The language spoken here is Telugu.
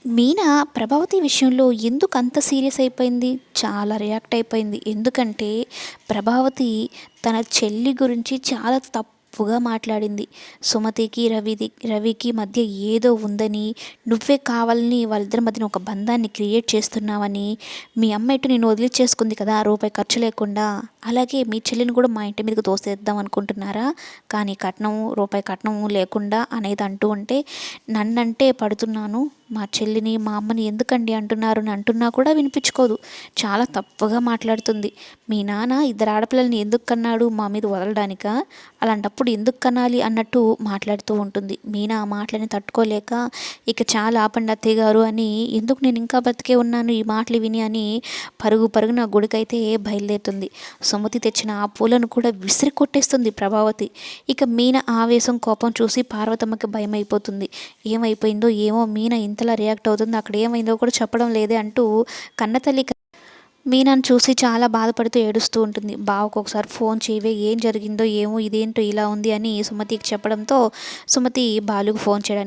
మీనా ప్రభావతి విషయంలో ఎందుకు అంత సీరియస్ అయిపోయింది? చాలా రియాక్ట్ అయిపోయింది. ఎందుకంటే ప్రభావతి తన చెల్లి గురించి చాలా తప్పుగా మాట్లాడింది. సుమతికి, రవికి మధ్య ఏదో ఉందని, నువ్వే కావాలని వాళ్ళిద్దరి మధ్యన ఒక బంధాన్ని క్రియేట్ చేస్తున్నావని, మీ అమ్మ ఎటు నిన్ను వదిలిచ్చేసుకుంది కదా రూపాయి ఖర్చు లేకుండా, అలాగే మీ చెల్లిని కూడా మా ఇంటి మీదకి తోసేద్దాం అనుకుంటున్నారా? కానీ రూపాయి కట్నం లేకుండా అనేది అంటూ ఉంటే, నన్నంటే పడుతున్నాను, మా చెల్లిని మా అమ్మని ఎందుకండి అంటున్నారు అని అంటున్నా కూడా వినిపించుకోదు. చాలా తప్పుగా మాట్లాడుతుంది. మీ నాన్న ఇద్దరు ఆడపిల్లల్ని ఎందుకు కన్నాడు, మా మీద వదలడానికా? అలాంటప్పుడు ఎందుకు కనాలి అన్నట్టు మాట్లాడుతూ ఉంటుంది. మీనా ఆ మాటలని తట్టుకోలేక, ఇక చాలా ఆపండి అత్తయ్య గారు అని, ఎందుకు నేను ఇంకా బతికే ఉన్నాను ఈ మాటలు విని అని పరుగున గుడికైతే బయలుదేరుతుంది. సుమతి తెచ్చిన ఆ పూలను కూడా విసిరి కొట్టేస్తుంది ప్రభావతి. ఇక మీన ఆవేశం, కోపం చూసి పార్వతమ్మకి భయమైపోతుంది. ఏమైపోయిందో ఏమో, మీన ఇంతలా రియాక్ట్ అవుతుంది, అక్కడ ఏమైందో కూడా చెప్పడం లేదే అంటూ కన్నతల్లి మీనాను చూసి చాలా బాధపడుతూ ఏడుస్తూ ఉంటుంది. బావకు ఒకసారి ఫోన్ చేయవే, ఏం జరిగిందో ఏమో, ఇదేంటో ఇలా ఉంది అని సుమతికి చెప్పడంతో సుమతి బాలుకు ఫోన్ చేయడానికి